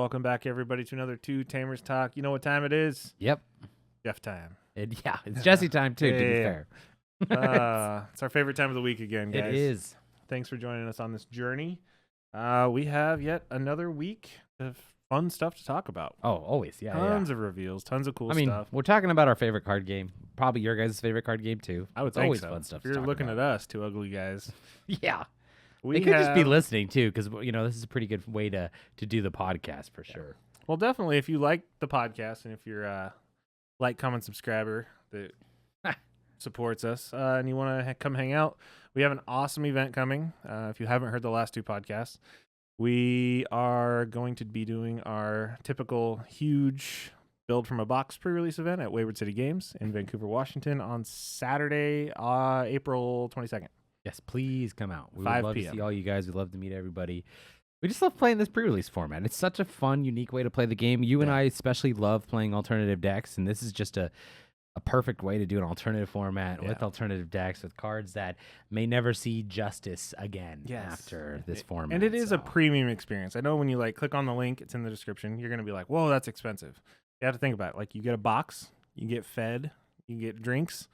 Welcome back, everybody, to another Two Tamers Talk. You know what time it is? Yep. Jeff time. It's Jesse time too, to be fair. It's our favorite time of the week again, guys. It is. Thanks for joining us on this journey. We have yet another week of fun stuff to talk about. Oh, always. Yeah. Tons of reveals, tons of cool stuff. We're talking about our favorite card game. Probably your guys' favorite card game too. I would It's think always so. fun stuff If to you're talk looking about. at us, two ugly guys. Yeah. We They could just be listening too, because this is a pretty good way to do the podcast for sure. Well, definitely, if you like the podcast and if you're a like, comment, subscriber that supports us and you want to come hang out, we have an awesome event coming. If you haven't heard the last two podcasts, we are going to be doing our typical huge build from a box pre-release event at Wayward City Games in Vancouver, Washington on Saturday, April 22nd. Yes, please come out. We 5 would love p.m. to see all you guys. We'd love to meet everybody. We just love playing this pre-release format. It's such a fun, unique way to play the game. You and I especially love playing alternative decks, and this is just a perfect way to do an alternative format with alternative decks with cards that may never see justice again after this format. And it is a premium experience. I know when you click on the link, it's in the description, you're going to be like, whoa, that's expensive. You have to think about it. Like, you get a box, you get fed, you get drinks,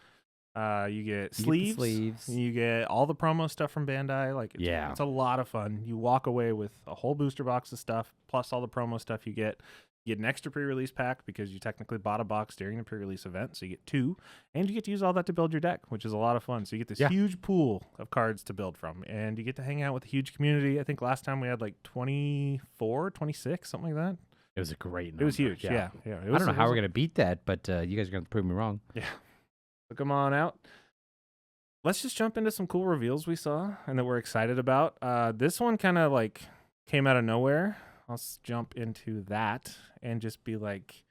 you get sleeves, you get all the promo stuff from Bandai. It's a lot of fun. You walk away with a whole booster box of stuff, plus all the promo stuff you get. You get an extra pre-release pack because you technically bought a box during the pre-release event, so you get 2, and you get to use all that to build your deck, which is a lot of fun. So you get this huge pool of cards to build from, and you get to hang out with a huge community. I think last time we had 24, 26, something like that. It was a great number. It was huge, yeah. I don't know how we're going to beat that, but you guys are going to prove me wrong. Yeah. So come on out. Let's just jump into some cool reveals we saw and that we're excited about. This one kind of came out of nowhere. Let's jump into that and just be like,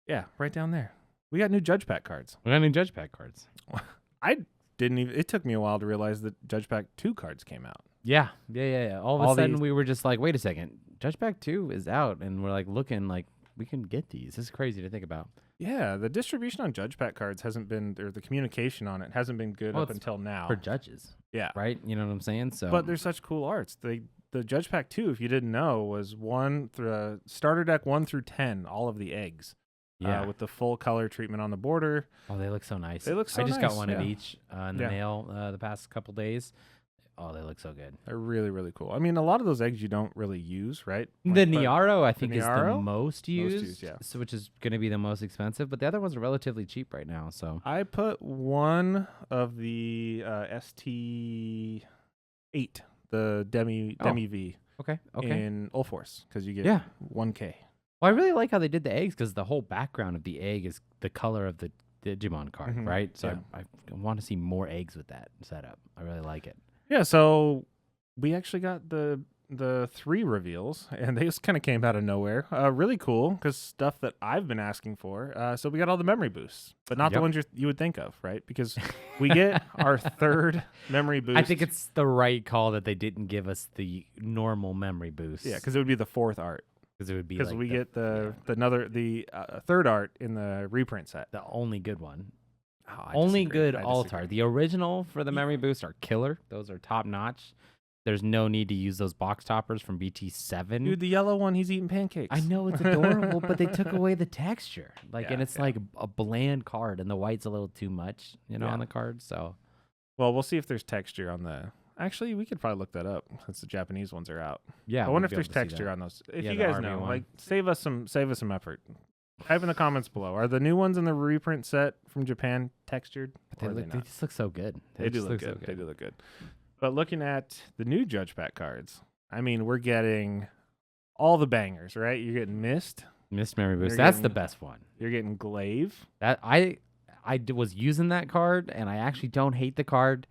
yeah, right down there. We got new Judge Pack cards. I didn't even, it took me a while to realize that Judge Pack 2 cards came out. Yeah. All of a sudden we were just like, wait a second, Judge Pack 2 is out, and we're looking we can get these. This is crazy to think about. Yeah, the distribution on Judge Pack cards hasn't been, or the communication on it hasn't been good up until now. For judges. Yeah. Right? You know what I'm saying? So, but there's such cool arts. The Judge Pack 2, if you didn't know, was starter deck 1 through 10, all of the eggs. Yeah. With the full color treatment on the border. Oh, they look so nice. They look so I just nice, got one of each in the mail the past couple days. Oh, they look so good. They're really, really cool. I mean, a lot of those eggs you don't really use, right? The Niaro, I think, is the most used, yeah. So, which is going to be the most expensive. But the other ones are relatively cheap right now. So I put one of the ST8, the Demi V, in Ulforce, because you get 1K. Well, I really like how they did the eggs, because the whole background of the egg is the color of the Digimon card, right? So I want to see more eggs with that setup. I really like it. Yeah, so we actually got the 3 reveals, and they just kind of came out of nowhere. Really cool, because stuff that I've been asking for. So we got all the memory boosts, but not the ones you would think of, right? Because we get our 3rd memory boost. I think it's the right call that they didn't give us the normal memory boost. Yeah, because it would be the 4th art. Because it would be we get the 3rd art in the reprint set. The only good one. Oh, only good Altar. The original for the memory boost are killer. Those are top notch. There's no need to use those box toppers from BT7. Dude, the yellow one, he's eating pancakes. I know, it's adorable, but they took away the texture. And it's like a bland card, and the white's a little too much, on the card. So, well, we'll see if there's texture on the. Actually, we could probably look that up since the Japanese ones are out. Yeah, I wonder if there's texture on those. If you guys know, one. save us some effort. Type in the comments below. Are the new ones in the reprint set from Japan textured? But they just look so good. They do look good. They do look good. But looking at the new Judge Pack cards, I mean, we're getting all the bangers, right? You're getting Mist Memory Boost. That's the best one. You're getting Glaive. That I was using that card, and I actually don't hate the card.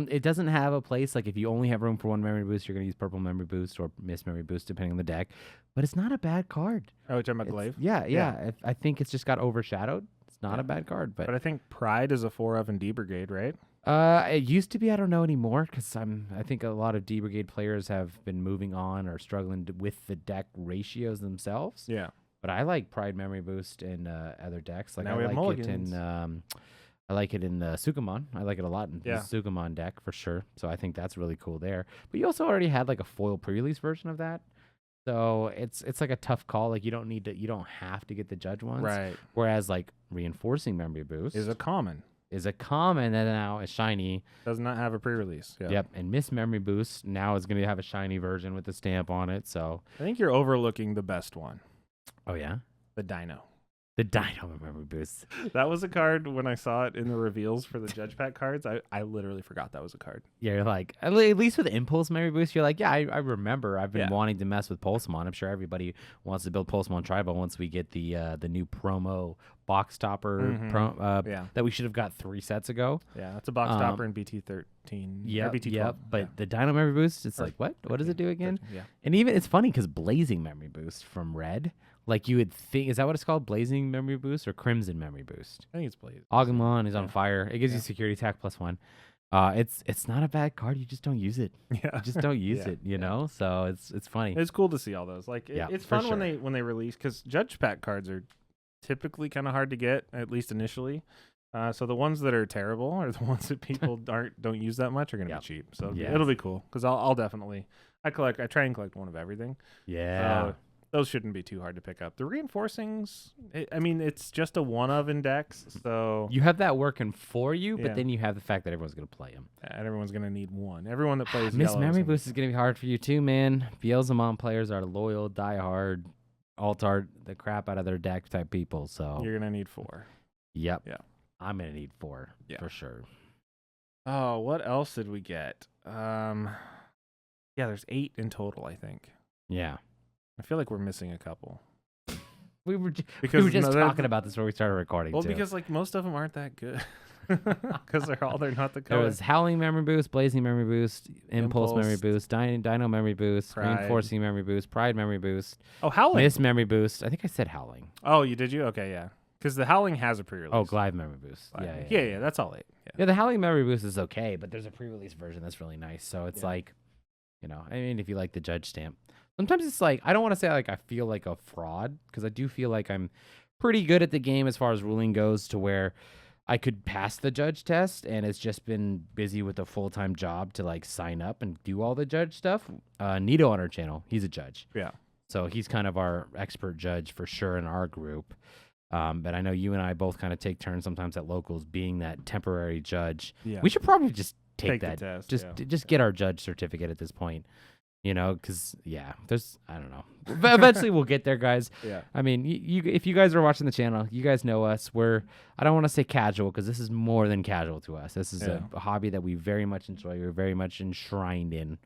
It doesn't have a place, if you only have room for one memory boost, you're going to use purple memory boost or mist memory boost depending on the deck. But it's not a bad card. Oh, you're talking about Glaive? Yeah. I think it's just got overshadowed. It's not a bad card. But I think Pride is a 4 and D Brigade, right? It used to be. I don't know anymore, because I think a lot of D Brigade players have been moving on or struggling with the deck ratios themselves. Yeah. But I like Pride memory boost in other decks. Now we have mulligans. I like it in the Sukamon. I like it a lot in the Sukamon deck for sure. So I think that's really cool there. But you also already had a foil pre-release version of that. So it's like a tough call. Like you don't have to get the judge ones. Right. Whereas like reinforcing memory boost Is a common. that now is shiny. Does not have a pre-release. Yeah. Yep. And Miss Memory Boost now is going to have a shiny version with the stamp on it. So I think you're overlooking the best one. oh yeah, The Dino. the Dino Memory Boost. That was a card when I saw it in the reveals for the Judge Pack cards. I literally forgot that was a card. Yeah, you're like, at least with Impulse Memory Boost, you're like, yeah, I remember. I've been Yeah. wanting to mess with Pulsemon. I'm sure everybody wants to build Pulsemon Tribal once we get the new promo box topper that we should have got 3 sets ago. Yeah, that's a box topper in BT13. Yeah, BT12. yeah. But the Dino Memory Boost, it's like, what? What does it do again? 13, yeah. And even it's funny because Blazing Memory Boost from Red, like you would think, is that what it's called? Blazing Memory Boost or Crimson Memory Boost? I think it's Blaze. Agumon is on fire. It gives you Yeah. security attack +1. It's not a bad card. You just don't use it. Yeah. You just don't use Yeah. it, you know? So it's funny. It's cool to see all those. Like Yeah, it's for fun when sure. they release, because Judge Pack cards are typically kind of hard to get, at least initially. So the ones that are terrible are the ones that people don't use that much are gonna Yep. be cheap. So Yes. it'll be cool because I'll definitely I try and collect one of everything. Yeah. Those shouldn't be too hard to pick up. The reinforcings, I mean, it's just a one of index, so You have that working for you, Yeah. but then you have the fact that everyone's going to play them. and everyone's gonna need one. Everyone that plays Miss yellow Memory gonna- Boost is going to be hard for you too, man. Beelzemon players are loyal, diehard, alt-art the crap out of their deck type people. So, You're gonna need 4. yep. Yeah. I'm going to need 4 Yeah. for sure. Oh, what else did we get? Yeah, there's 8 in total, I think. Yeah. I feel like we're missing a couple. We were just no, talking about this before we started recording Well, too. because like most of them aren't that good. Because they're not the There color. was Howling Memory Boost, Blazing Memory Boost, Impulse Memory Impulse. Boost, Dino Memory Boost, Pride. Reinforcing Memory Boost, Pride Memory Boost, Oh, Howling. Miss Memory Boost. I think I said Howling. Oh, you did? Okay, yeah. Because the Howling has a pre-release. Oh, Glide Memory Boost. Yeah, that's all 8. Yeah. Yeah, the Howling Memory Boost is okay, but there's a pre-release version that's really nice. So it's Yeah. like, you know, I mean, if you like the Judge stamp, sometimes it's like, I don't want to say like I feel like a fraud, because I do feel like I'm pretty good at the game as far as ruling goes, to where I could pass the Judge test, and it's just been busy with a full-time job to like sign up and do all the Judge stuff. Nito on our channel, he's a judge. Yeah. So he's kind of our expert judge for sure in our group. But I know you and I both kind of take turns sometimes at locals being that temporary judge. Yeah. We should probably just take the that test. just get our judge certificate at this point, you know, because there's, I don't know, but eventually we'll get there, guys. Yeah. I mean, you if you guys are watching the channel, you guys know us. I don't want to say casual, because this is more than casual to us. This is a hobby that we very much enjoy. We're very much enshrined in,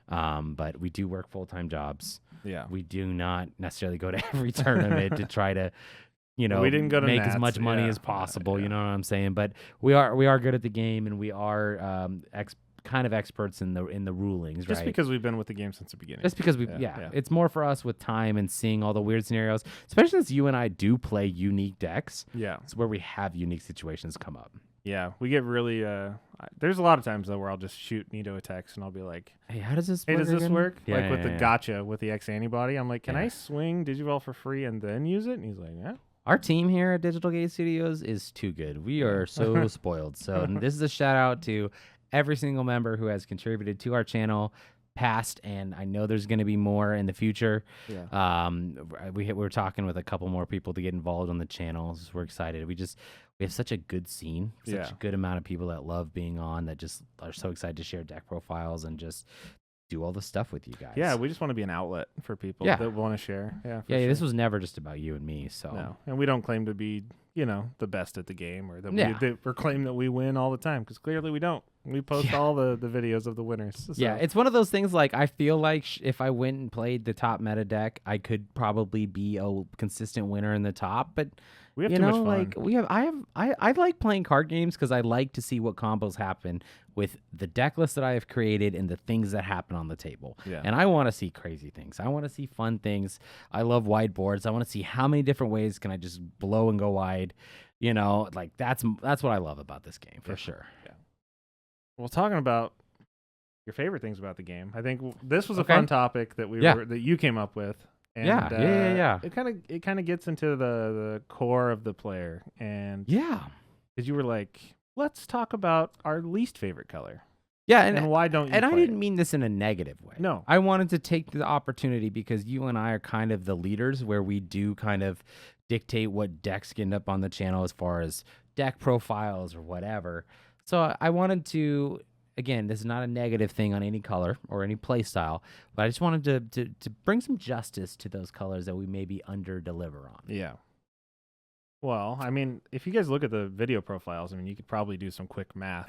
but we do work full-time jobs. Yeah. We do not necessarily go to every tournament to try to, you know, We didn't go to make as Nats, much money yeah. as possible. Yeah. You know what I'm saying? But we are good at the game, and we are kind of experts in the rulings, Just right? because we've been with the game since the beginning. Just because it's more for us with time and seeing all the weird scenarios, especially since you and I do play unique decks. Yeah. It's where we have unique situations come up. Yeah. We get really there's a lot of times though where I'll just shoot Nito a text and I'll be like, Hey, how does this hey, work does this again? work? Yeah, like with yeah, the yeah. gotcha with the X antibody. I'm like, can Yeah. I swing Digivolve for free and then use it? And he's like, yeah. Our team here at Digital Gate Studios is too good. We are so spoiled. So this is a shout out to every single member who has contributed to our channel, past, and I know there's going to be more in the future. Yeah. We're talking with a couple more people to get involved on the channels. We're excited. We have such a good scene, such Yeah. a good amount of people that love being on, that just are so excited to share deck profiles and just do all the stuff with you guys. Yeah, we just want to be an outlet for people Yeah. that want to share. Yeah. For yeah. sure. This was never just about you and me. So No, and we don't claim to be, the best at the game, or that Yeah. we claim that we win all the time, because clearly we don't. We post Yeah. all the videos of the winners. So. Yeah, it's one of those things, like, I feel like if I went and played the top meta deck, I could probably be a consistent winner in the top, but we have too much fun. like I like playing card games because I like to see what combos happen with the deck list that I have created and the things that happen on the table. Yeah. And I want to see crazy things. I want to see fun things. I love wide boards. I want to see how many different ways can I just blow and go wide. Like that's what I love about this game for sure. Yeah. Well, talking about your favorite things about the game, I think this was a Okay. fun topic that that you came up with. And, Yeah. It kind of gets into the core of the player, and Yeah. because you were like, let's talk about our least favorite color. Yeah, and why don't you? And play I didn't it? mean this in a negative way. No. I wanted to take the opportunity because you and I are kind of the leaders where we do kind of dictate what decks get up on the channel as far as deck profiles or whatever. So I wanted to, again, this is not a negative thing on any color or any play style, but I just wanted to bring some justice to those colors that we maybe under deliver on. Yeah. Well, I mean, if you guys look at the video profiles, I mean, you could probably do some quick math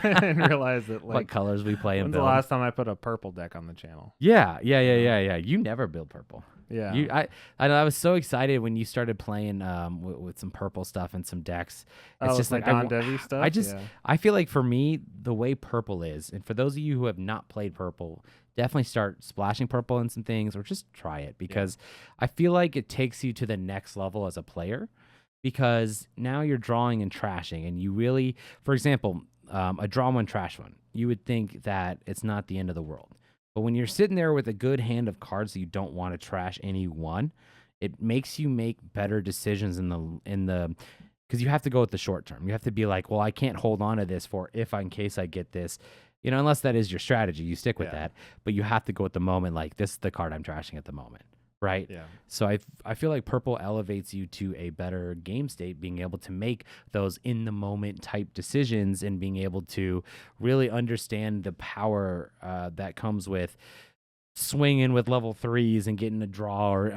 and realize that, like, what colors we play and when's build. the last time I put a purple deck on the channel? Yeah. You never build purple. Yeah. I was so excited when you started playing with some purple stuff and some decks. It's just like Don Devi stuff. I feel like for me, the way purple is, and for those of you who have not played purple, definitely start splashing purple in some things or just try it because I feel like it takes you to the next level as a player because now you're drawing and trashing and you really, for example, a draw one, trash one, you would think that it's not the end of the world. But when you're sitting there with a good hand of cards that you don't want to trash any one, it makes you make better decisions in the because you have to go with the short term. You have to be like, well, I can't hold on to this for in case I get this, unless that is your strategy, you stick with that. But you have to go at the moment, like this is the card I'm trashing at the moment, right? Yeah. So I feel like purple elevates you to a better game state, being able to make those in the moment type decisions and being able to really understand the power that comes with swinging with level 3s and getting a draw or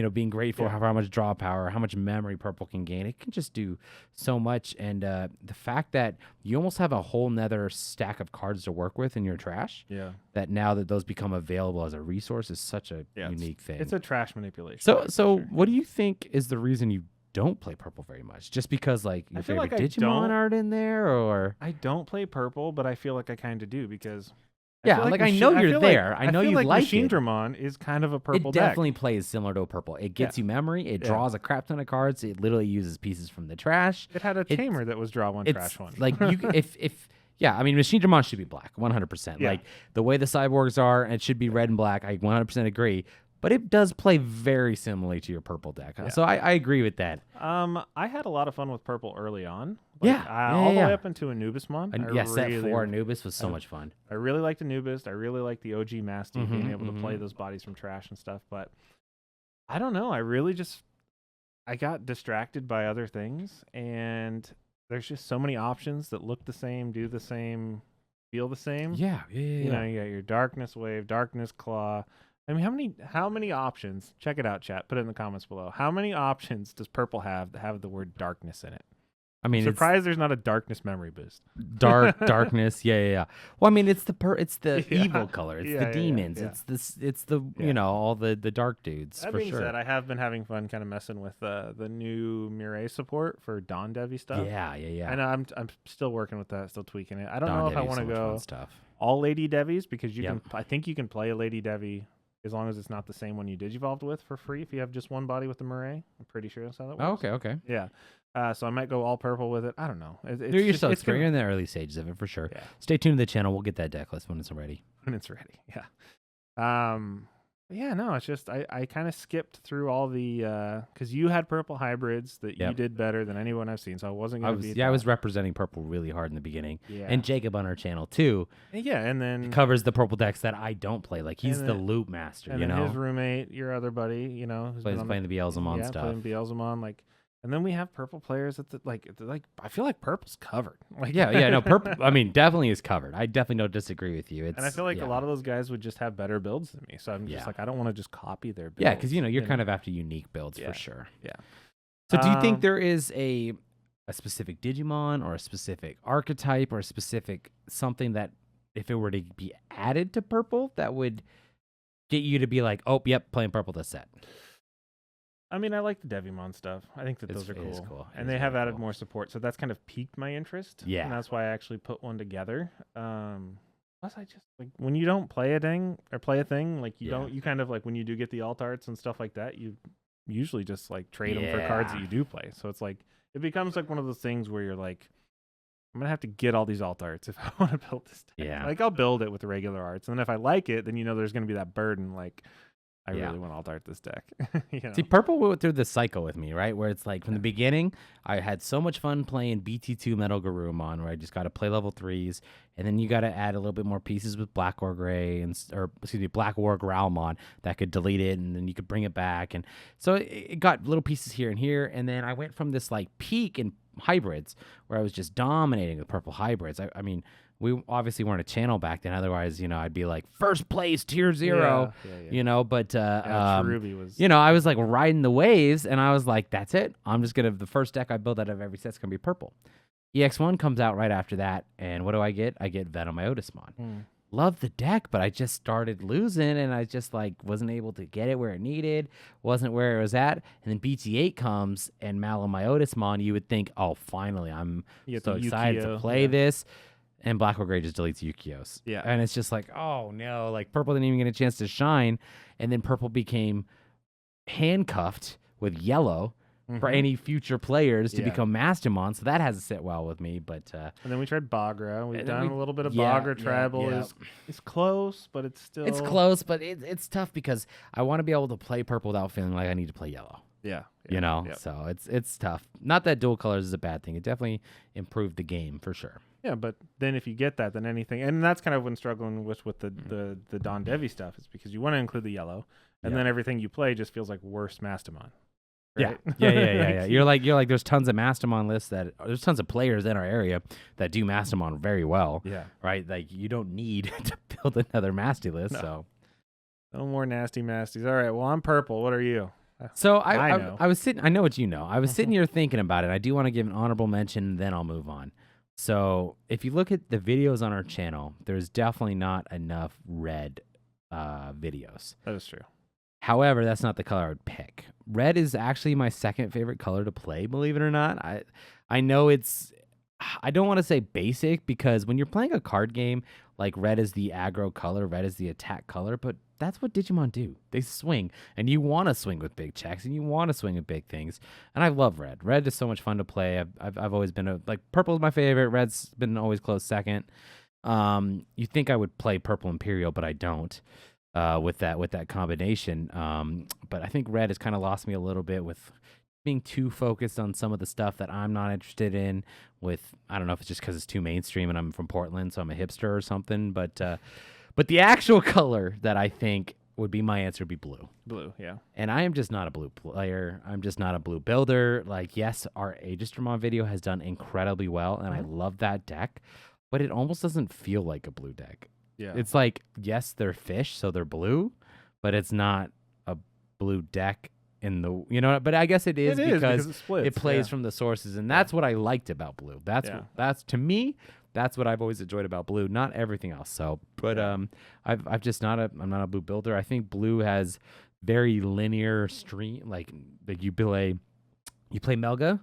being grateful for how much draw power, how much memory purple can gain. It can just do so much. And the fact that you almost have a whole nother stack of cards to work with in your trash. Yeah. That now that those become available as a resource is such a unique thing. It's a trash manipulation. So what do you think is the reason you don't play purple very much? Just because like your favorite Digimon aren't in there, or I don't play purple, but I feel like I kind of do because I know you're there. I know you like Machine it. Dramon is kind of a purple deck. It definitely plays similar to a purple. It gets you memory. It draws a crap ton of cards. It literally uses pieces from the trash. It had a tamer that was draw one, trash one. Like you, if I mean, Machine Dramon should be black, 100%. Yeah. Like the way the cyborgs are, it should be red and black. I 100% agree. But it does play very similarly to your purple deck. So I agree with that. I had a lot of fun with purple early on. All the way up into Anubismon. Set 4 Anubis was so much fun. I really liked Anubis. I really liked the OG Mastiff, being able to play those bodies from trash and stuff. But I don't know. I got distracted by other things. And there's just so many options that look the same, do the same, feel the same. Yeah. You got your Darkness Wave, Darkness Claw. I mean, how many options? Check it out, chat. Put it in the comments below. How many options does purple have that have the word darkness in it? I mean, I'm surprised there's not a darkness memory boost. Darkness. Yeah. Well, I mean, it's the evil color. It's the demons. Yeah. It's the all the dark dudes. That for being sure. said, I have been having fun kind of messing with the new Mireille support for Don Devi stuff. Yeah. And I'm still working with that, still tweaking it. I don't know if I want to go stuff. all Lady Devis because you can. I think you can play a Lady Devi as long as it's not the same one you digivolved with for free if you have just one body with the Mireille. I'm pretty sure that's how that works. Oh, okay. Yeah. So I might go all purple with it. I don't know. You're in the early stages of it for sure. Yeah. Stay tuned to the channel. We'll get that deck list when it's ready. When it's ready. Yeah. It's just I kind of skipped through all the because you had purple hybrids that you did better than anyone I've seen, so I wasn't going to be. I was representing purple really hard in the beginning. Yeah. And Jacob on our channel too. Yeah, and then covers the purple decks that I don't play. Like he's the loop master. And then his roommate, your other buddy, who's playing the Beelzemon stuff. Playing Beelzemon, and then we have purple players that I feel like purple's covered. No, purple. I mean, definitely is covered. I definitely don't disagree with you. And I feel like a lot of those guys would just have better builds than me. So I'm just I don't want to just copy their builds. Yeah, because you're kind of after unique builds for sure. Yeah. So do you think there is a specific Digimon or a specific archetype or a specific something that if it were to be added to purple that would get you to be like, oh, yep, playing purple this set? I mean, I like the Devimon stuff. I think that those are cool. And they have added more support, so that's kind of piqued my interest. Yeah. And that's why I actually put one together. Plus, I just when you don't play a thing, you kind of when you do get the alt arts and stuff like that, you usually just trade them for cards that you do play. So it's it becomes one of those things where you're like, I'm gonna have to get all these alt arts if I want to build this deck. Yeah. I'll build it with the regular arts, and then if I like it, then there's gonna be that burden I really want to alt art this deck. See, purple went through this cycle with me, right? Where it's like from the beginning, I had so much fun playing BT2 Metal Garurumon, where I just got to play level 3s, and then you got to add a little bit more pieces with Black War Gray Black War Growlmon that could delete it, and then you could bring it back, and so it got little pieces here and here, and then I went from this like peak in hybrids where I was just dominating the purple hybrids. I mean, we obviously weren't a channel back then. Otherwise, I'd be like first place tier 0, but, Cherubi was, I was like riding the waves, and I was like, that's it. I'm just going to, the first deck I build out of every set's going to be purple. EX1 comes out right after that. And what do I get? I get Venomiotismon. Love the deck, but I just started losing, and I just like wasn't able to get it where it needed, wasn't where it was at. And then BT8 comes and Malomyotismon, you would think, oh, finally, I'm so excited to play this. And Black or Gray just deletes Yukios. Yeah. And it's just like, oh no, like purple didn't even get a chance to shine. And then purple became handcuffed with yellow for any future players to become Mastermon. So that hasn't sit well with me. But and then we tried Bagra. We've done a little bit of Bagra tribal. It's close, but it's still close, but it's tough because I want to be able to play purple without feeling like I need to play yellow. So it's tough. Not that dual colors is a bad thing. It definitely improved the game for sure. Yeah, but then if you get that, then anything, and that's kind of when struggling with the Don Devi stuff is because you want to include the yellow, and then everything you play just feels like worse Mastamon. Right? Yeah. You're like there's tons of Mastamon lists there's tons of players in our area that do Mastamon very well. Yeah. Right? Like you don't need to build another Masty list. No. So no more nasty Masties. All right. Well, I'm purple. What are you? So I was sitting. I know what you know. I was sitting here thinking about it. I do want to give an honorable mention, and then I'll move on. So if you look at the videos on our channel, there's definitely not enough red videos. That is true. However, that's not the color I would pick. Red is actually my second favorite color to play, believe it or not. I know I don't want to say basic because when you're playing a card game, like red is the aggro color, red is the attack color, but that's what Digimon do. They swing, and you want to swing with big checks, and you want to swing with big things. And I love red. Red is so much fun to play. I've always been purple is my favorite. Red's been always close second. You think I would play purple Imperial, but I don't. With that combination, but I think red has kind of lost me a little bit with being too focused on some of the stuff that I'm not interested in. I don't know if it's just because it's too mainstream and I'm from Portland, so I'm a hipster or something. But the actual color that I think would be my answer would be blue. Blue, yeah. And I am just not a blue player. I'm just not a blue builder. Like, yes, our Aegisdramon video has done incredibly well, and I love that deck, but it almost doesn't feel like a blue deck. Yeah. It's like, yes, they're fish, so they're blue, but it's not a blue deck but I guess it is because it plays from the sources, and that's what I liked about blue. That's to me, that's what I've always enjoyed about blue, not everything else. So, but I'm not a blue builder. I think blue has very linear stream, like you play Melga,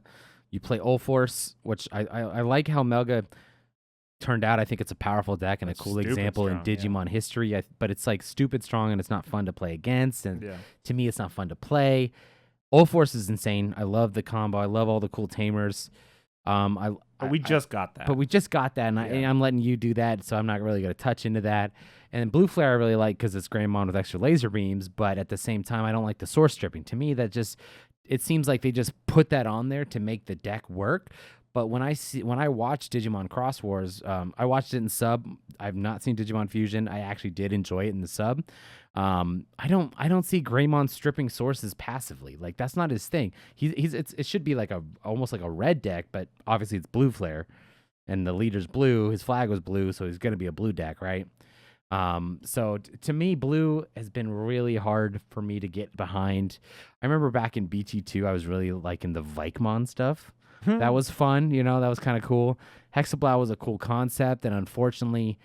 you play Ulforce, which I like how Melga turned out. I think it's a powerful deck and a cool example in Digimon history, but it's like stupid strong and it's not fun to play against, and to me it's not fun to play. Ulforce is insane. I love the combo. I love all the cool tamers. But we just got that, and I'm letting you do that, so I'm not really going to touch into that. And Blue Flare I really like because it's Greymon with extra laser beams, but at the same time I don't like the source stripping. To me, it seems like they just put that on there to make the deck work. But when I watch Digimon Cross Wars, I watched it in sub. I've not seen Digimon Fusion. I actually did enjoy it in the sub. I don't see Greymon stripping sources passively. Like that's not his thing. It should be like almost like a red deck, but obviously it's Blue Flare, and the leader's blue. His flag was blue, so he's gonna be a blue deck, right? So to me, blue has been really hard for me to get behind. I remember back in BT2, I was really liking the Vikemon stuff. That was fun, that was kind of cool. Hexablow was a cool concept, and unfortunately,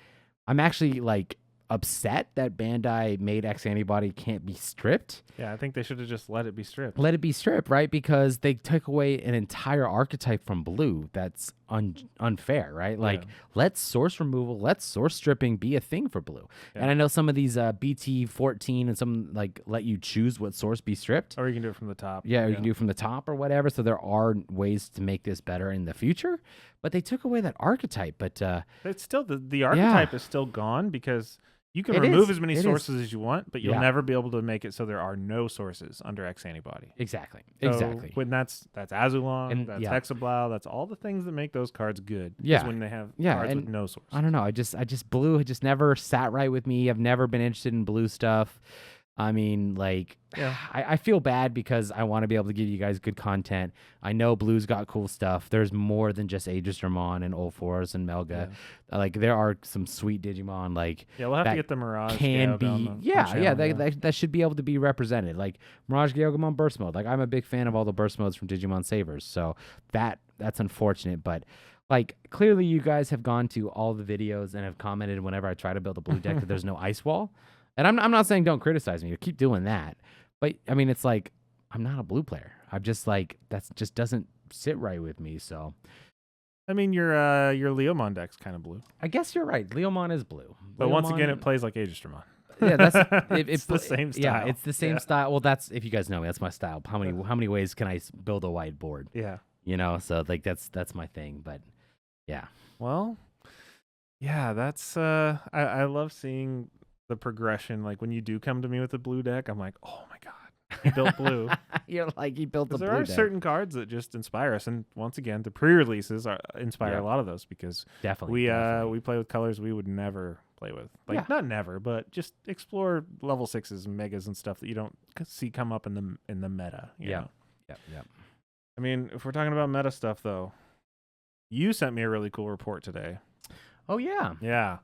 I'm actually like upset that Bandai made X Antibody can't be stripped. Yeah, I think they should have just let it be stripped. Let it be stripped, right? Because they took away an entire archetype from blue. That's unfair, right? Like, let source removal, let source stripping be a thing for blue. Yeah. And I know some of these BT14 and some let you choose what source be stripped. Or you can do it from the top. Yeah, or you can do it from the top or whatever. So there are ways to make this better in the future. But they took away that archetype. But it's still the archetype is still gone because You can remove as many sources as you want, but you'll never be able to make it so there are no sources under X antibody. Exactly. So exactly. When that's Azulon, that's Hexablau, that's all the things that make those cards good. Yeah. Is when they have Yeah, cards and with no source. I don't know. Blue just never sat right with me. I've never been interested in blue stuff. I mean, like, I feel bad because I want to be able to give you guys good content. I know Blue's got cool stuff. There's more than just Aegisdramon and Ulforce and Melga. Like, there are some sweet Digimon. Like, we'll have to get the Mirage. Can be, that should be able to be represented. Like Mirage Gyogamon Burst Mode. Like, I'm a big fan of all the Burst Modes from Digimon Savers. So that's unfortunate, but. Like, clearly you guys have gone to all the videos and have commented whenever I try to build a blue deck that there's no ice wall. And I'm not saying don't criticize me. Keep doing that. But, I mean, it's like, I'm not a blue player. I'm just like, that just doesn't sit right with me, so. I mean, your Leomon deck's kind of blue. I guess you're right. Leomon is blue. But once again, it plays like Aegisdramon. Yeah, it's the same style. Yeah, it's the same style. Well, that's, if you guys know me, that's my style. How many ways can I build a whiteboard? Yeah. You know, so, like, that's my thing, but, yeah. Well, yeah, that's, I love seeing the progression. Like, when you do come to me with a blue deck, I'm like, oh my god, he built blue. You're like, he built the blue deck. There are deck. certain cards that just inspire us, and once again, the pre-releases inspire a lot of those because we play with colors we would never play with. Like, not never, but just explore level 6s and megas and stuff that you don't see come up in the meta. You know? Yep. I mean, if we're talking about meta stuff, though, you sent me a really cool report today. Oh yeah. Yeah.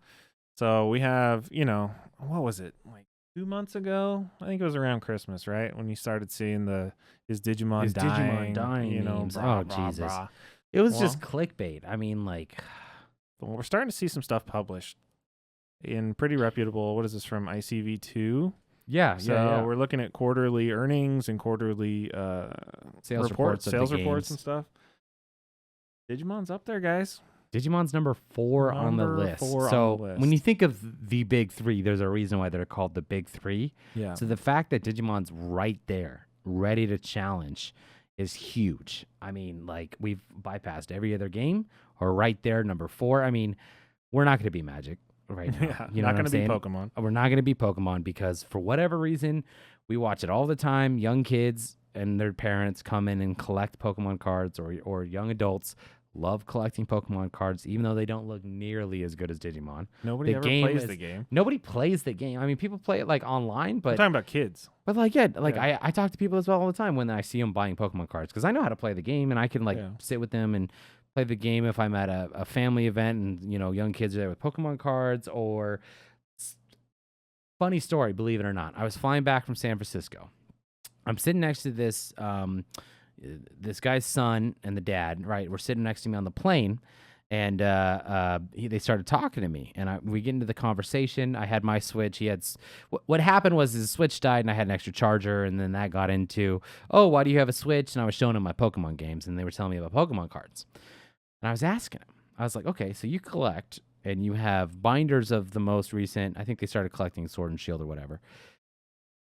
So we have, what was it? Like 2 months ago? I think it was around Christmas, right? When you started seeing his Digimon dying memes. Blah, Jesus. Blah. It was just clickbait. I mean, like, well, we're starting to see some stuff published in pretty reputable. What is this from ICV2? Yeah. So we're looking at quarterly earnings and quarterly sales reports and stuff. Digimon's up there, guys. Digimon's number 4 on the list. So when you think of the big 3, there's a reason why they're called the big 3. Yeah. So the fact that Digimon's right there, ready to challenge, is huge. I mean, like, we've bypassed every other game, or right there, number 4. I mean, we're not going to be Magic right now. Yeah, you know not going to be Pokemon. We're not going to be Pokemon because for whatever reason, we watch it all the time. Young kids and their parents come in and collect Pokemon cards, or young adults love collecting Pokemon cards, even though they don't look nearly as good as Digimon. Nobody ever plays the game. Nobody plays the game. I mean, people play it like online, but I'm talking about kids. But like, I talk to people as well all the time when I see them buying Pokemon cards because I know how to play the game and I can sit with them and play the game if I'm at a family event and young kids are there with Pokemon cards. Or funny story, believe it or not, I was flying back from San Francisco. I'm sitting next to this guy's son and the dad, right? We're sitting next to me on the plane, and they started talking to me, and we get into the conversation. I had my Switch. He had what happened was his Switch died, and I had an extra charger, and then that got into, oh, why do you have a Switch? And I was showing him my Pokemon games, and they were telling me about Pokemon cards, and I was asking him. I was like, okay, so you collect, and you have binders of the most recent. I think they started collecting Sword and Shield or whatever.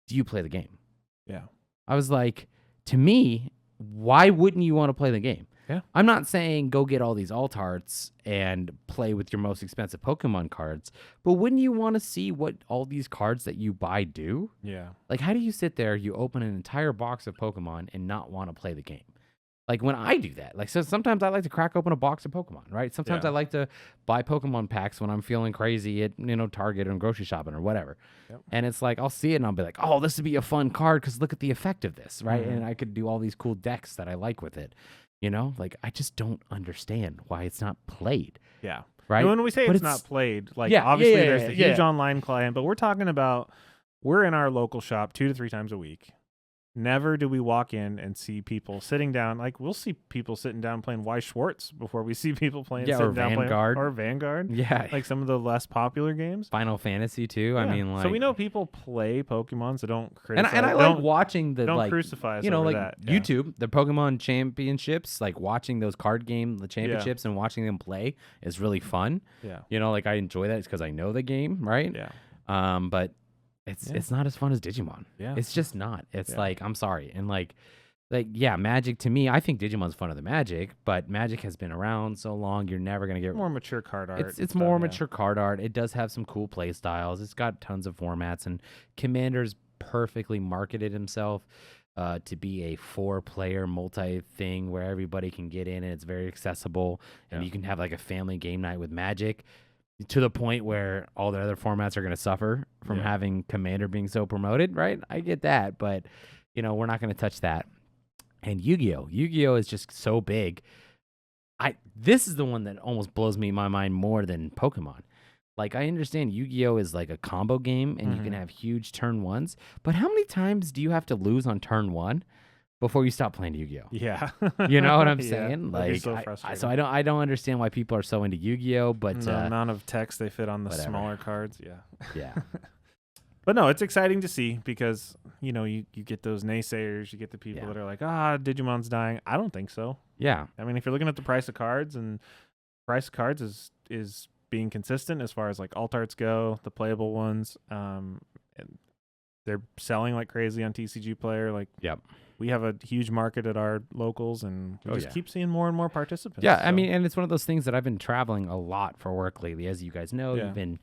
Do you play the game? Yeah. I was like, to me, why wouldn't you want to play the game? Yeah. I'm not saying go get all these alt arts and play with your most expensive Pokemon cards, but wouldn't you want to see what all these cards that you buy do? Yeah. Like, how do you sit there, you open an entire box of Pokemon and not want to play the game? Like, when I do that, like, so sometimes I like to crack open a box of Pokemon, right? Sometimes I like to buy Pokemon packs when I'm feeling crazy at, Target or grocery shopping or whatever. Yep. And it's like, I'll see it and I'll be like, oh, this would be a fun card because look at the effect of this, right? Mm-hmm. And I could do all these cool decks that I like with it. Like, I just don't understand why it's not played. Yeah. Right? And when we say it's not played, like, obviously there's the huge online client, but we're talking about, we're in our local shop 2 to 3 times a week. Never do we walk in and see people sitting down. Like, we'll see people sitting down playing Weiss Schwartz before we see people playing sitting down Vanguard. Or Vanguard. Yeah. Like some of the less popular games. Final Fantasy too. Yeah. I mean, like, so we know people play Pokemon, so don't criticize. And I like watching the, don't crucify us over that. Yeah. YouTube, the Pokemon championships, like watching those card game, the championships and watching them play is really fun. Yeah. Like, I enjoy that. It's because I know the game, right? Yeah. But it's not as fun as Digimon. Yeah. It's just not. It's like, I'm sorry. And like, Like, yeah, Magic to me, I think Digimon's funner than Magic, but Magic has been around so long, you're never going to get more mature card art. It's more mature card art. It does have some cool play styles. It's got tons of formats, and Commander's perfectly marketed himself to be a 4-player multi-thing where everybody can get in and it's very accessible, and you can have like a family game night with Magic, to the point where all the other formats are going to suffer from having Commander being so promoted, right? I get that, but we're not going to touch that. And Yu-Gi-Oh! Yu-Gi-Oh! Is just so big. This is the one that almost blows my mind more than Pokemon. Like, I understand Yu-Gi-Oh! Is like a combo game, and you can have huge turn ones, but how many times do you have to lose on turn 1 before you stop playing Yu-Gi-Oh? Yeah. You know what I'm saying? Like, so frustrating. So I don't understand why people are so into Yu-Gi-Oh! But the amount of text they fit on the smaller cards, yeah. But no, it's exciting to see because, you get those naysayers, you get the people that are like, Digimon's dying. I don't think so. Yeah. I mean, if you're looking at the price of cards, and price of cards is being consistent as far as like alt arts go, the playable ones, and they're selling like crazy on TCG Player. Like, we have a huge market at our locals, and we just keep seeing more and more participants. Yeah, so. I mean, and it's one of those things that I've been traveling a lot for work lately. As you guys know, you've been,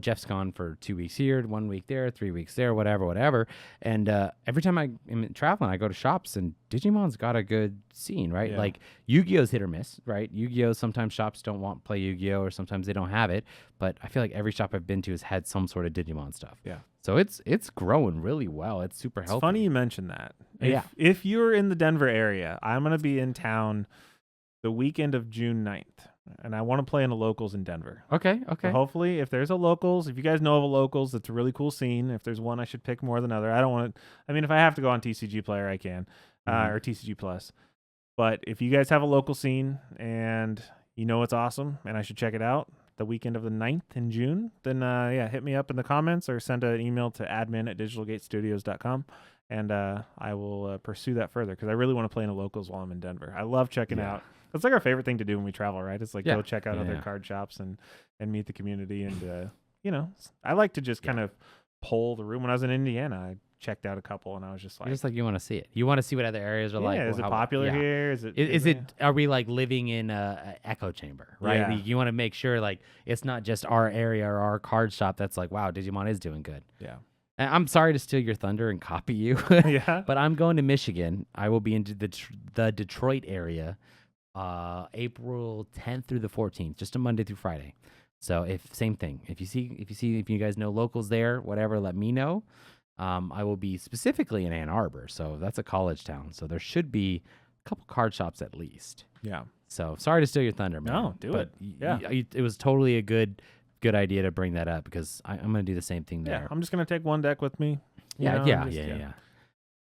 Jeff's gone for 2 weeks here, 1 week there, 3 weeks there, whatever. And every time I am traveling, I go to shops, and Digimon's got a good scene, right? Yeah. Like, Yu-Gi-Oh's hit or miss, right? Yu-Gi-Oh! Sometimes shops don't want to play Yu-Gi-Oh! Or sometimes they don't have it. But I feel like every shop I've been to has had some sort of Digimon stuff. Yeah. So it's growing really well. It's super healthy. It's funny you mentioned that. If you're in the Denver area, I'm going to be in town the weekend of June 9th, and I want to play in the locals in Denver. Okay. So hopefully, if there's a locals, if you guys know of a locals, it's a really cool scene. If there's one I should pick more than other, I don't want to. I mean, if I have to go on TCG Player, I can, or TCG Plus. But if you guys have a local scene and it's awesome and I should check it out the weekend of the 9th in June, then hit me up in the comments or send an email to admin@digitalgatestudios.com, and I will pursue that further because I really want to play in the locals while I'm in Denver. I love checking out. It's like our favorite thing to do when we travel, right? It's like go check out other card shops and meet the community, and I like to just kind of pull the room. When I was in Indiana, I checked out a couple, and I was just like, you want to see it. You want to see what other areas are like. Is it popular here? Is it? Are we like living in a echo chamber, right? Yeah. You want to make sure like it's not just our area or our card shop that's like, wow, Digimon is doing good. Yeah. And I'm sorry to steal your thunder and copy you. But I'm going to Michigan. I will be in the Detroit area, April 10th through the 14th, just a Monday through Friday. So same thing. If you guys know locals there, whatever, let me know. I will be specifically in Ann Arbor, so that's a college town. So there should be a couple card shops at least. Yeah. So sorry to steal your thunder, man. No, do it. Yeah. It was totally a good idea to bring that up because I'm going to do the same thing there. Yeah, I'm just going to take one deck with me. Yeah.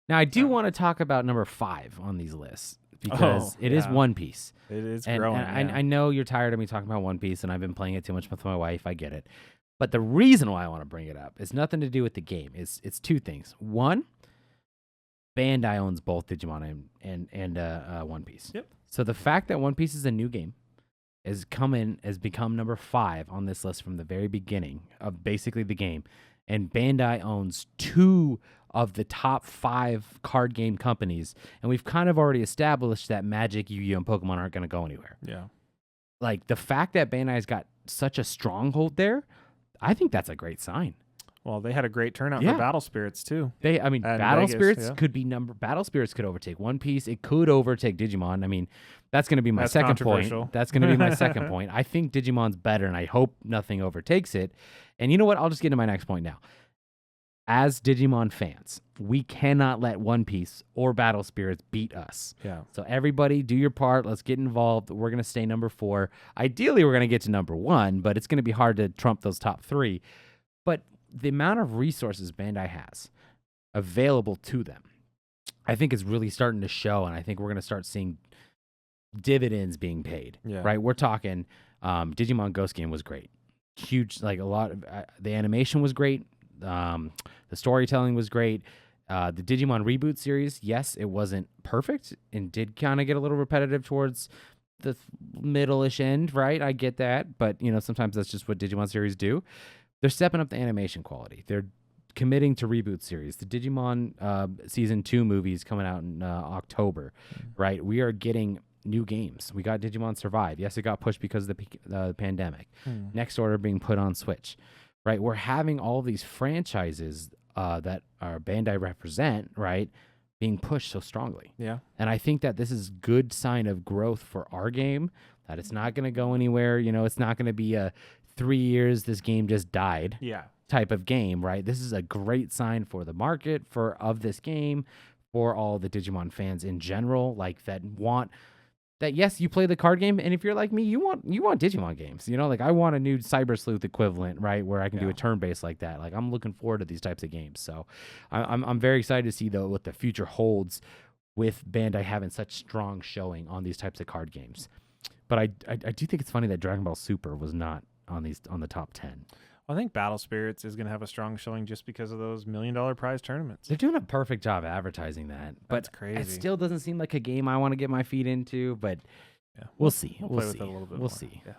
Now, I do want to talk about number 5 on these lists because it is One Piece. It is growing. And I know you're tired of me talking about One Piece, and I've been playing it too much with my wife. I get it. But the reason why I want to bring it up is nothing to do with the game. It's 2 things. One, Bandai owns both Digimon and One Piece. Yep. So the fact that One Piece is a new game has become number 5 on this list from the very beginning of basically the game. And Bandai owns 2 of the top 5 card game companies. And we've kind of already established that Magic, Yu-Gi-Oh, and Pokemon aren't going to go anywhere. Yeah. Like, the fact that Bandai's got such a stronghold there, I think that's a great sign. Well, they had a great turnout for Battle Spirits too. Battle Spirits could be Battle Spirits could overtake One Piece. It could overtake Digimon. I mean, that's going to be my second point. That's going to be my second point. I think Digimon's better, and I hope nothing overtakes it. And you know what? I'll just get to my next point now. As Digimon fans, we cannot let One Piece or Battle Spirits beat us. Yeah. So everybody, do your part. Let's get involved. We're going to stay number 4. Ideally, we're going to get to number 1, but it's going to be hard to trump those top 3. But the amount of resources Bandai has available to them, I think is really starting to show, and I think we're going to start seeing dividends being paid. Yeah. Right? We're talking Digimon Ghost Game was great. Huge, like a lot of the animation was great. The storytelling was great. The Digimon Reboot series, yes, it wasn't perfect and did kind of get a little repetitive towards the middle-ish end, right? I get that, but sometimes that's just what Digimon series do. They're stepping up the animation quality. They're committing to reboot series. The Digimon season 2 movies coming out in October, right? We are getting new games. We got Digimon Survive. Yes, it got pushed because of the pandemic. Next Order being put on Switch, right? We're having all these franchises that our Bandai represent, right, being pushed so strongly. Yeah. And I think that this is good sign of growth for our game, that it's not going to go anywhere. You know, it's not going to be a 3 years, this game just died type of game, right? This is a great sign for the market of this game, for all the Digimon fans in general, like that want that. Yes, you play the card game, and if you're like me, you want Digimon games. You know, like I want a new Cyber Sleuth equivalent, right, where I can do a turn-based like that. Like I'm looking forward to these types of games. So I'm very excited to see though what the future holds with Bandai having such strong showing on these types of card games. But I do think it's funny that Dragon Ball Super was not on the top 10. I think Battle Spirits is going to have a strong showing just because of those $1 million prize tournaments. They're doing a perfect job advertising that. That's but crazy. It still doesn't seem like a game I want to get my feet into, but we'll see. We'll play with it a little bit more. We'll see. Yeah.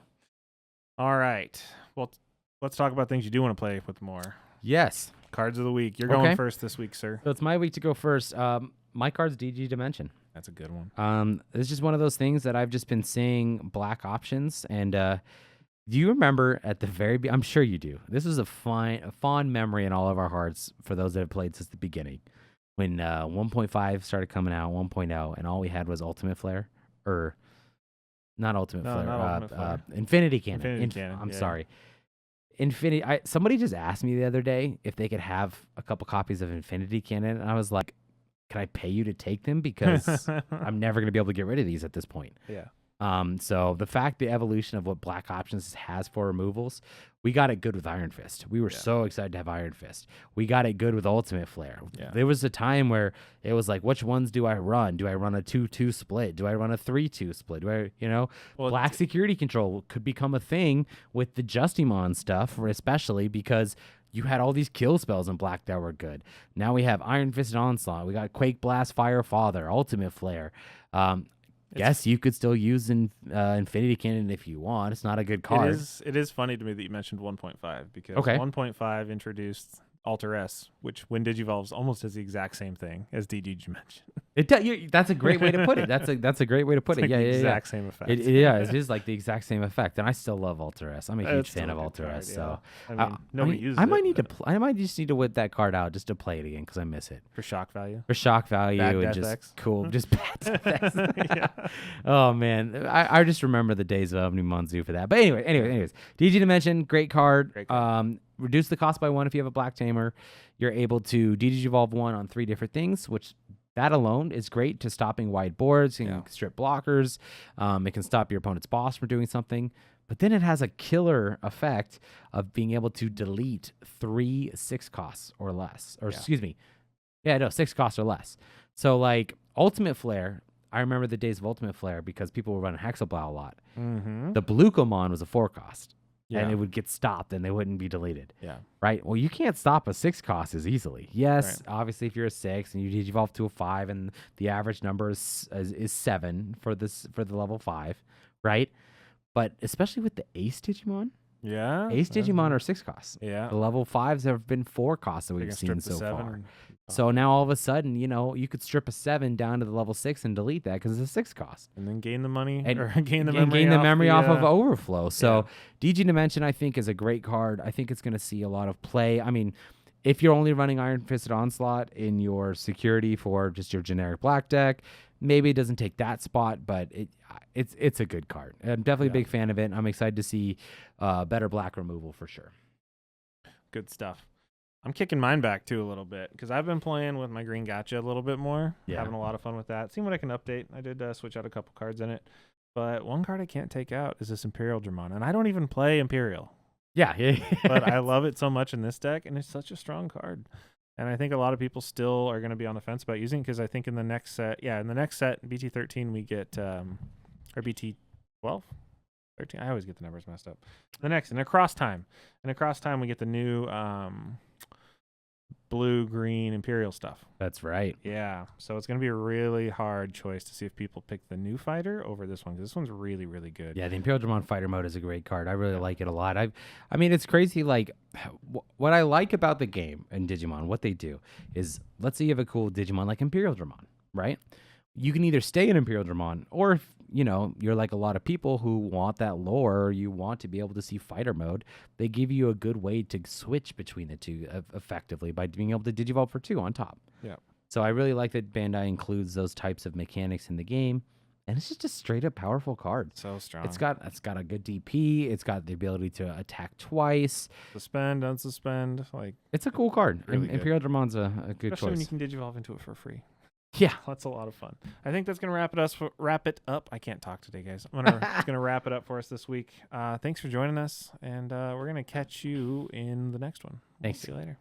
All right. Well, let's talk about things you do want to play with more. Yes. Cards of the week. You're going first this week, sir. So it's my week to go first. My card's DG Dimension. That's a good one. It's just one of those things that I've just been seeing black options. And do you remember at the very I'm sure you do. This is a fond memory in all of our hearts for those that have played since the beginning. When 1.5 started coming out, 1.0, and all we had was Ultimate Flare. Or not Ultimate Flare. Not Ultimate Flare. Infinity Cannon. Infinity Cannon. I'm sorry. Somebody just asked me the other day if they could have a couple copies of Infinity Cannon, and I was like, can I pay you to take them? Because I'm never going to be able to get rid of these at this point. Yeah. So the evolution of what Black Options has for removals, we got it good with Iron Fist. We were so excited to have Iron Fist. We got it good with Ultimate Flare. Yeah. There was a time where it was like, which ones do I run? Do I run a 2-2 split? Do I run a 3-2 split? Black Security Control could become a thing with the Justimon stuff, especially because you had all these kill spells in Black that were good. Now we have Iron Fist and Onslaught. We got Quake Blast, Fire Father, Ultimate Flare. Guess you could still use Infinity Cannon if you want. It's not a good card. It is funny to me that you mentioned 1.5 because 1.5 introduced Alter S, which when Digivolves almost does the exact same thing as DG Dimension. That's a great way to put it. That's a great way to put it. Like the exact same effect. It is like the exact same effect, and I still love Alter S. I'm a huge fan of Alter S. So nobody uses I it. I might just need to whip that card out just to play it again because I miss it For shock value. and Death just X. cool, just bad Death X. Oh man, I just remember the days of Omnimon Zoo for that. But anyways, DG Dimension, great card. Reduce the cost by 1 if you have a Black Tamer. You're able to DG Evolve 1 on 3 different things, which that alone is great to stopping wide boards. You can strip blockers. It can stop your opponent's boss from doing something. But then it has a killer effect of being able to delete 3 6 costs or less. Or excuse me. 6 costs or less. So like Ultimate Flare, I remember the days of Ultimate Flare because people were running Hexablow a lot. Mm-hmm. The Blucomon was a 4 cost. Yeah. And it would get stopped and they wouldn't be deleted. Yeah. Right? Well, you can't stop a 6 cost as easily. Yes, obviously if you're a 6 and you evolve to a 5 and the average number is 7 for the level 5, right? But especially with the Ace Digimon. Yeah. Ace Digimon are 6 costs. Yeah. The level 5s have been 4 costs that we've seen so far. So now all of a sudden, you could strip a 7 down to the level 6 and delete that because it's a 6 cost. And then gain the money or gain the memory off of Overflow. So DG Dimension, I think, is a great card. I think it's going to see a lot of play. I mean, if you're only running Iron Fisted Onslaught in your security for just your generic black deck, maybe it doesn't take that spot, but it's a good card. I'm definitely a big fan of it. I'm excited to see better black removal for sure. Good stuff. I'm kicking mine back too a little bit because I've been playing with my green gacha a little bit more. Having a lot of fun with that. Seeing what I can update. I did switch out a couple cards in it. But one card I can't take out is this Imperial Dramon. And I don't even play Imperial. Yeah. But I love it so much in this deck, and it's such a strong card. And I think a lot of people still are going to be on the fence about using it because I think in the next set, BT13, we get, or BT12? 13? I always get the numbers messed up. In Across Time, we get the new blue, green, Imperial stuff. That's right. Yeah. So it's going to be a really hard choice to see if people pick the new fighter over this one, because this one's really, really good. Yeah, the Imperial Digimon Fighter mode is a great card. I really like it a lot. I mean, it's crazy. Like, what I like about the game and Digimon, what they do is, let's say you have a cool Digimon like Imperial Digimon, right? You can either stay in Imperial Digimon, or if, you know, you're like a lot of people who want that lore, or you want to be able to see fighter mode, they give you a good way to switch between the two effectively by being able to Digivolve for 2 on top. Yeah. So I really like that Bandai includes those types of mechanics in the game, and it's just a straight up powerful card. So strong. It's got a good DP. It's got the ability to attack twice. Suspend, unsuspend. Like, it's a cool card. Really good. Imperial Digimon's a good especially choice. when you can Digivolve into it for free. Yeah, that's a lot of fun. I think that's gonna wrap it up. I can't talk today, guys. It's gonna wrap it up for us this week. Thanks for joining us, and we're gonna catch you in the next one. Thanks. See you later.